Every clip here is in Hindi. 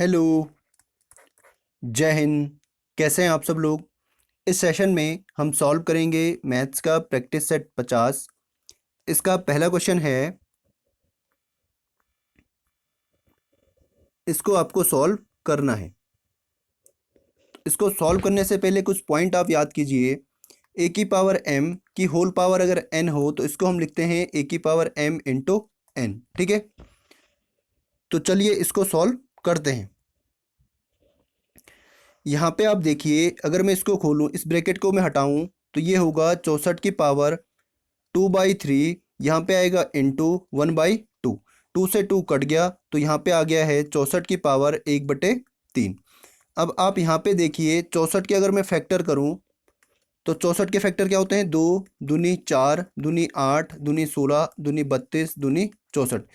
हेलो, जय हिंद। कैसे हैं आप सब लोग। इस सेशन में हम सॉल्व करेंगे मैथ्स का प्रैक्टिस सेट 50। इसका पहला क्वेश्चन है, इसको आपको सॉल्व करना है। इसको सॉल्व करने से पहले कुछ पॉइंट आप याद कीजिए। ए की पावर m की होल पावर अगर n हो तो इसको हम लिखते हैं ए की पावर m इंटू n। ठीक है, तो चलिए इसको सॉल्व करते हैं। यहाँ पे आप देखिए, अगर मैं इसको खोलूँ, इस ब्रैकेट को मैं हटाऊँ तो ये होगा 64 की पावर 2/3। यहाँ पे आएगा इंटू 1/2। 2 से 2 कट गया तो यहाँ पे आ गया है 64 की पावर 1/3। अब आप यहाँ पे देखिए, 64 के अगर मैं फैक्टर करूँ तो 64 के फैक्टर क्या होते हैं, 2 दूनी 4 दूनी 8 दूनी 16 दूनी 32 दूनी 64।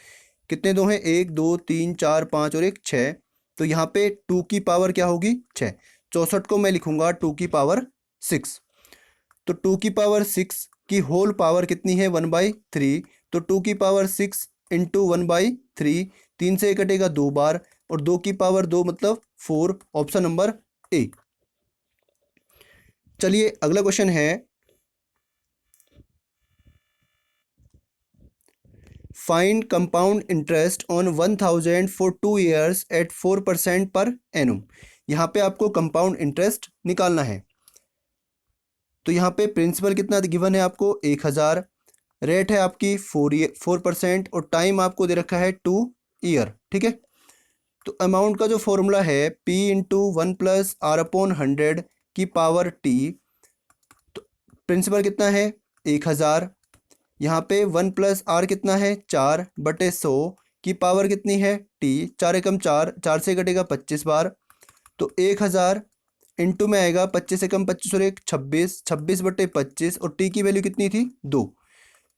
कितने दो हैं, 1 2 3 4 5 और एक 6। तो यहाँ पे 2 की पावर क्या होगी, 6। 64 को मैं लिखूंगा 2 की पावर 6। तो 2 की पावर 6 की होल पावर कितनी है, 1/3। तो 2 की पावर 6 इंटू 1/3, 3 से कटेगा 2 बार, और 2 की पावर 2 मतलब 4। Option number A. चलिए अगला क्वेश्चन है, find compound interest on 1000 for 2 years at 4% per एनुम। यहाँ पे आपको कंपाउंड इंटरेस्ट निकालना है। तो यहाँ पे प्रिंसिपल कितना गिवन है आपको, 1000। रेट है आपकी 4%, और टाइम आपको दे रखा है 2 ईयर। ठीक है, तो अमाउंट का जो फॉर्मूला है P into 1 plus R upon 100 की पावर T। तो प्रिंसिपल कितना है, 1000। यहाँ पे 1 प्लस आर कितना है, 4/100 की पावर कितनी है, T। 4 एकम 4, 4 से कटेगा 25 बार। तो 1000 इंटू में आएगा 25 एकम 25 और एक 26, 26/25, और टी की वैल्यू कितनी थी, 2।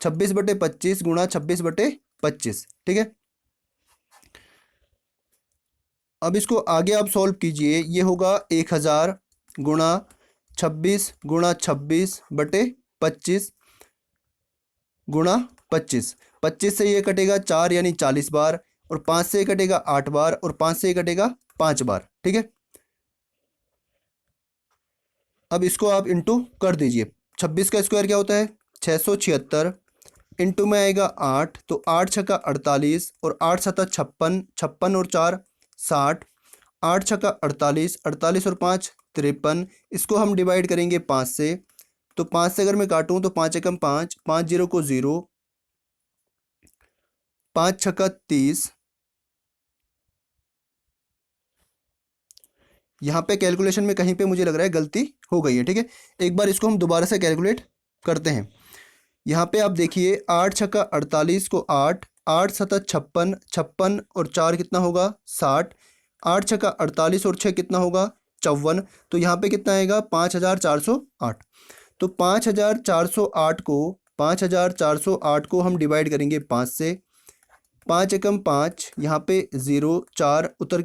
26/25 गुणा 26/25। ठीक है, अब इसको आगे आप सॉल्व कीजिए। ये होगा 1000 गुणा 26 गुणा 26/25 गुणा 25। 25 से ये कटेगा 4 यानी 40 बार, और 5 से कटेगा 8 बार, और 5 से कटेगा 5 बार। ठीक है, अब इसको आप इंटू कर दीजिए। 26 का स्क्वायर क्या होता है, 676। इंटू में आएगा 8, तो 8 छक्का 48, और 8 सत्ता 56, 56 और 4 60। 8 छक्का 48, 48 और 5 53। इसको हम डिवाइड करेंगे 5 से, तो 5 से अगर मैं काटूं तो 5 एकम 5, 5 जीरो को 0, 5 छक्का 30। यहाँ पे कैलकुलेशन में कहीं पे मुझे लग रहा है गलती हो गई है। ठीक है, एक बार इसको हम दोबारा से कैलकुलेट करते हैं। यहाँ पे आप देखिए, 8 छक्का 48 को 8, 8 सत्ता 56, 56 और 4 कितना होगा, 60। 8 छक्का 48 और 6 कितना होगा, 54। तो यहाँ पे कितना आएगा, 5408। तो 5408 को हम डिवाइड करेंगे 5 से। 5 एकम 5, यहाँ पे 0, 4 उतर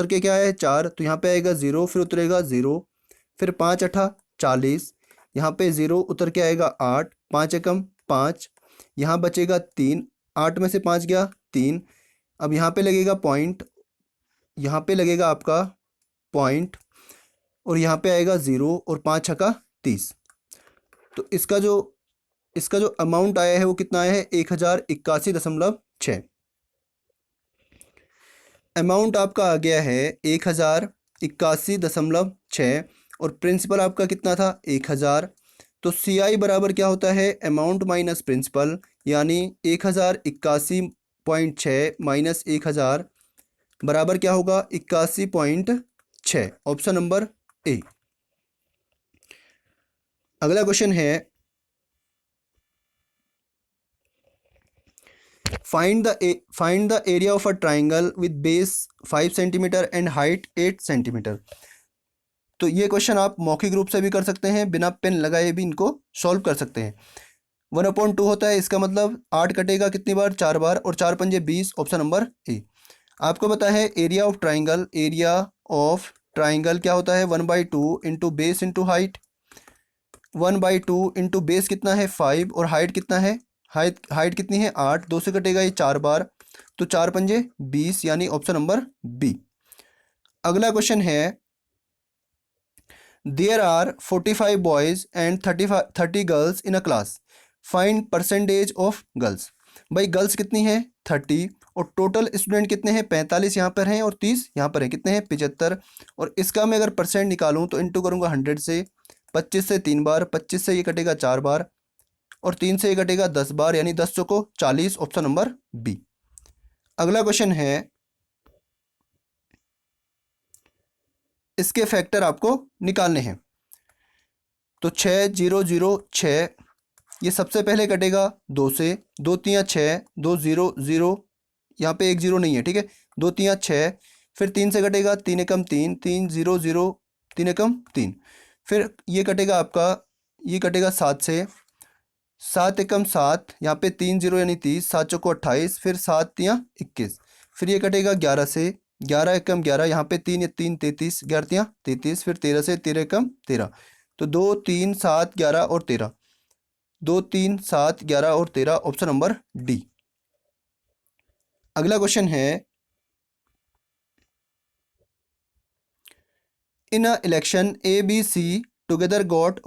के क्या है, 4। तो यहाँ पे आएगा 0, फिर उतरेगा 0, फिर 5 अठा 40। यहाँ पे 0 उतर के आएगा 8, 5 एकम 5, यहाँ बचेगा 3। 8 में से 5 गया 3। अब यहाँ पे लगेगा पॉइंट, यहाँ पे लगेगा आपका पॉइंट, और यहाँ पे आएगा 0, और 5 छक्का 30। तो इसका जो अमाउंट आया है वो कितना आया है, 1081.6। अमाउंट आपका आ गया है 1081.6, और प्रिंसिपल आपका कितना था, 1000। तो CI बराबर क्या होता है, अमाउंट माइनस प्रिंसिपल, यानी 1081.6 माइनस 1000 बराबर क्या होगा, 81.6। ऑप्शन नंबर ए। अगला क्वेश्चन है, find the area of a triangle with base 5 centimetre and height 8 centimetre. तो ये क्वेश्चन आप मौखिक रूप से भी कर सकते हैं, बिना पेन लगाए भी इनको सॉल्व कर सकते हैं। 1/2 होता है, इसका मतलब 8 कटेगा कितनी बार, 4 बार, और 4 पंजे 20। ऑप्शन नंबर ए। आपको पता है एरिया ऑफ ट्राइंगल, क्या होता है, 1/2 into base into height. 1/2 into base कितना है, 5, और हाइट कितना है, हाइट कितनी है, 8। 2 से कटेगा ये 4 बार, तो 4 पंजे 20, यानी ऑप्शन नंबर बी। अगला क्वेश्चन है, there are 45 boys and 30 girls in a class, find percentage of girls. भाई गर्ल्स कितनी है 30 और टोटल स्टूडेंट कितने हैं 45 यहाँ पर हैं और 30 यहाँ पर हैं, कितने हैं 75। और इसका मैं अगर परसेंट निकालूं तो इंटू करूँगा 100 से, 25 से 3 बार, 25 से ये कटेगा 4 बार और 3 से ये कटेगा 10 बार, यानी 10 चौको 40, ऑप्शन नंबर बी। अगला क्वेश्चन है, इसके फैक्टर आपको निकालने हैं। तो 6 0 0 6, ये सबसे पहले कटेगा 2 से, 2 3 6, 2 0 0, यहाँ पे एक जीरो नहीं है, ठीक है, 2 3 6, फिर 3 से कटेगा 3 एकम 3, 3 0 0, 3 एकम 3, फिर ये कटेगा आपका, ये कटेगा 7 से, 7 एकम 7, यहाँ पे 3 0 यानी 30, 7 चौको 28, फिर 7 तियाँ 21, फिर ये कटेगा 11 से, 11 एकम 11, यहाँ पे 3 या 3 33, 11 तियाँ 33, फिर 13 से, 13 एकम 13, तो 2 3 7 11 और 13, 2 3 7 11 और 13, ऑप्शन नंबर डी। अगला क्वेश्चन है, in a election A B C together got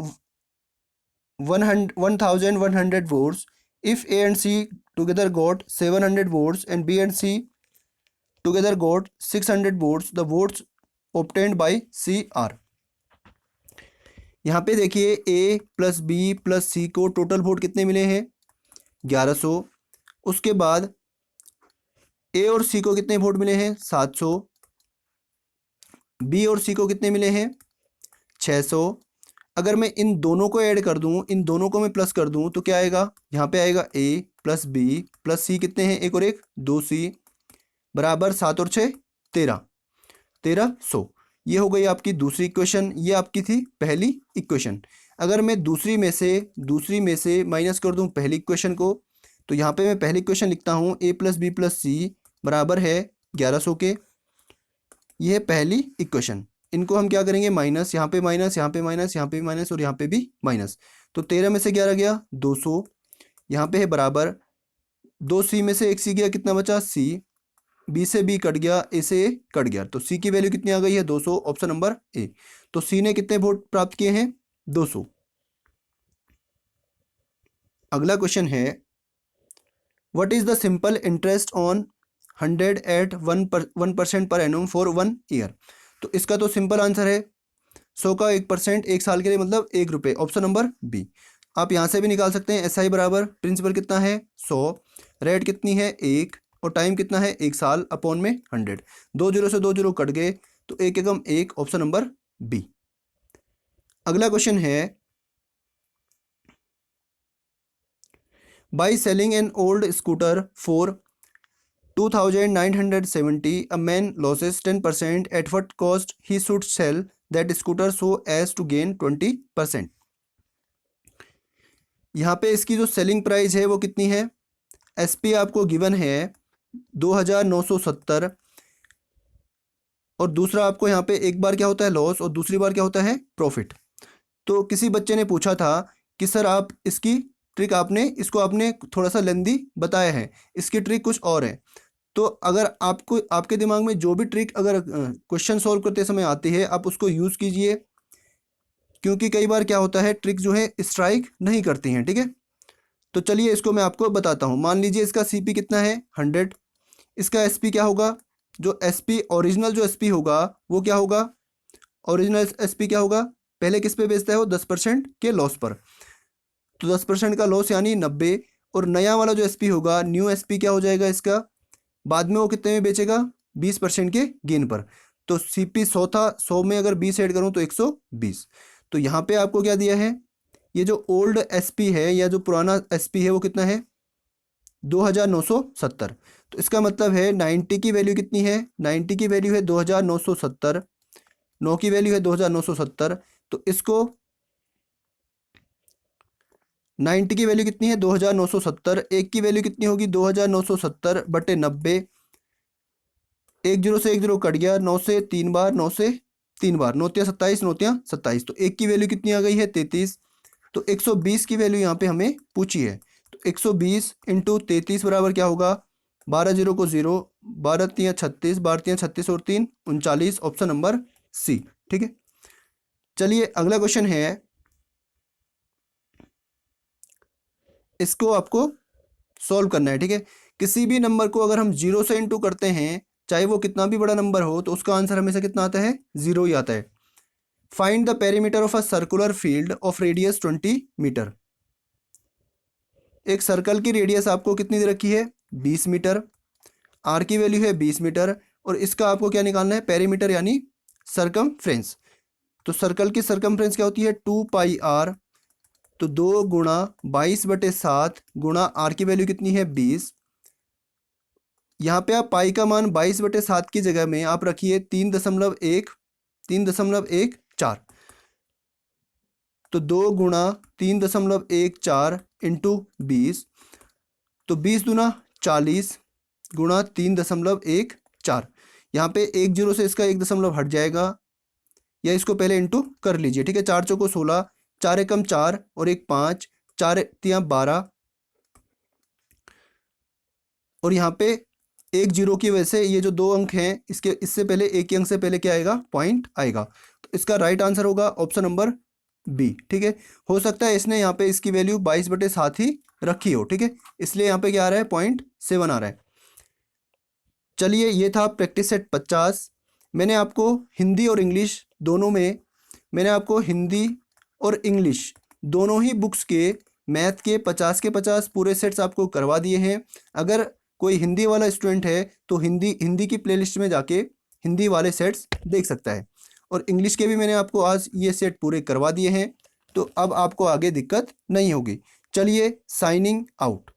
1100 votes. If A and C together got 700 votes and B and C together got 600 votes, the votes obtained by C are। यहाँ पे देखिए A plus B plus C को टोटल वोट कितने मिले हैं 1100। उसके बाद A और C को कितने वोट मिले हैं 700, B और C को कितने मिले हैं 600। अगर मैं इन दोनों को ऐड कर दूं, इन दोनों को मैं प्लस कर दूं तो क्या आएगा, यहाँ पे आएगा A plus B plus C, कितने हैं एक और एक 2C, बराबर 7 और 6 13, 1300। ये हो गई आपकी दूसरी इक्वेशन, ये आपकी थी पहली इक्वेशन। अगर मैं दूसरी में से माइनस कर दूं पहली इक्वेशन को, तो यहाँ पे मैं पहली इक्वेशन लिखता हूँ A plus B plus C बराबर है 1100 के, ये है पहली इक्वेशन। इनको हम क्या करेंगे माइनस, यहाँ पे माइनस, यहाँ पे माइनस, यहाँ पे भी माइनस और यहाँ पे भी माइनस, तो 13 में से 11 गया 200, यहाँ पे है बराबर 2C में से 1C गया, कितना बचा C, B से B कट गया, A से A कट गया, तो C की वैल्यू कितनी आ गई है 200, ऑप्शन नंबर ए। तो C ने कितने वोट प्राप्त किए हैं 200। अगला क्वेश्चन है, what is the simple interest on 100 at 1% per annum for 1 year. तो इसका तो सिंपल आंसर है 100 का 1% एक साल के लिए मतलब 1 रुपये, ऑप्शन नंबर बी। आप यहाँ से भी निकाल सकते हैं, SI बराबर प्रिंसिपल कितना है 100, रेट कितनी है 1 और टाइम कितना है 1 साल अपॉन में 100, 2 जीरो से 2 जीरो कट गए तो 1 एकम 1, ऑप्शन नंबर बी। अगला क्वेश्चन है, by selling an old scooter for 2970, a man loses 10%, at what cost he should sell that scooter so as to gain 20%। यहाँ पे इसकी जो सेलिंग प्राइस है वो कितनी है, SP आपको गिवन है 2970, और दूसरा आपको यहाँ पे एक बार क्या होता है लॉस और दूसरी बार क्या होता है प्रॉफिट। तो किसी बच्चे ने पूछा था कि सर आप इसकी ट्रिक आपने थोड़ा सा लेंदी बताया है, इसकी ट्रिक कुछ और है। तो अगर आपके दिमाग में जो भी ट्रिक अगर क्वेश्चन सॉल्व करते समय आती है आप उसको यूज़ कीजिए, क्योंकि कई बार क्या होता है ट्रिक जो है स्ट्राइक नहीं करती हैं, ठीक है। तो चलिए इसको मैं आपको बताता हूँ। मान लीजिए इसका CP कितना है 100, इसका SP क्या होगा, जो SP ओरिजिनल जो SP होगा वो क्या होगा, ओरिजिनल SP क्या होगा, पहले किस पे बेचता है वो 10% के लॉस पर, तो 10% का लॉस यानी 90, और नया वाला जो SP होगा न्यू SP क्या हो जाएगा इसका, बाद में वो कितने में बेचेगा 20% के गेन पर। तो CP 100 था, 100 में अगर 20 ऐड करूं तो 120। तो यहाँ पे आपको क्या दिया है, ये जो ओल्ड SP है या जो पुराना SP है वो कितना है 2970। तो इसका मतलब है 90 की वैल्यू कितनी है, 90 की वैल्यू है 2970, 9 की वैल्यू है 2970, तो इसको 90 की वैल्यू कितनी है 2970, एक की वैल्यू कितनी होगी 2970 बटे 90, एक जीरो से एक जीरो कट गया, 9 से 3 बार, 9 से 3 बार, 9 तिया 27, 9 तिया 27, तो एक की वैल्यू कितनी आ गई है 33। तो 120 की वैल्यू यहाँ पे हमें पूछी है, तो 120 इंटू 33 बराबर क्या होगा 12 जीरो को 0, 12 तियाँ 36, 12 तियाँ 36 और 3 39, ऑप्शन नंबर सी। ठीक है, चलिए अगला क्वेश्चन है, इसको आपको सॉल्व करना है। ठीक है, किसी भी नंबर को अगर हम 0 से इंटू करते हैं, चाहे वो कितना भी बड़ा नंबर हो, तो उसका आंसर हमेशा कितना आता है? 0 ही आता है। Find the perimeter of a circular field of radius 20 metre. एक सर्कल की रेडियस आपको कितनी दे रखी है? 20 मीटर। आर की वैल्यू है 20 मीटर और इसका आपको क्या निकालना है? पेरीमीटर यानी सरकमफ्रेंस। तो सर्कल की सरकमफ्रेंस क्या होती है? 2 पाई आर। तो 2 गुणा 22/7 गुणा आर की वैल्यू कितनी है? 20। यहाँ पे आप पाई का मान 22/7 की जगह में आप रखिए 3.14। तो 2 गुणा 3.14 इंटू 20, तो 20 दूना 40 गुणा 3.14। यहाँ पे 1 जीरो से इसका 1 दशमलव हट जाएगा, या इसको पहले इंटू कर लीजिए। ठीक है, 4 चौको 16, 4 एकम 4 और 1 5, 4 तियाँ 12, और यहाँ पे 1 जीरो की वजह से ये जो 2 अंक हैं, इसके इससे पहले एक ही अंक से पहले क्या आएगा? पॉइंट आएगा। तो इसका राइट आंसर होगा ऑप्शन नंबर बी। ठीक है, हो सकता है इसने यहाँ पे इसकी वैल्यू 22/7 ही रखी हो। ठीक है, इसलिए यहाँ पे क्या आ रहा है? 0.7 आ रहा है। चलिए, ये था प्रैक्टिस सेट 50। मैंने आपको हिंदी और इंग्लिश दोनों में, मैंने आपको हिंदी और इंग्लिश दोनों ही बुक्स के मैथ के 50 के 50 पूरे सेट्स आपको करवा दिए हैं। अगर कोई हिंदी वाला स्टूडेंट है तो हिंदी की प्लेलिस्ट में जाके हिंदी वाले सेट्स देख सकता है, और इंग्लिश के भी मैंने आपको आज ये सेट पूरे करवा दिए हैं। तो अब आपको आगे दिक्कत नहीं होगी। चलिए, साइनिंग आउट।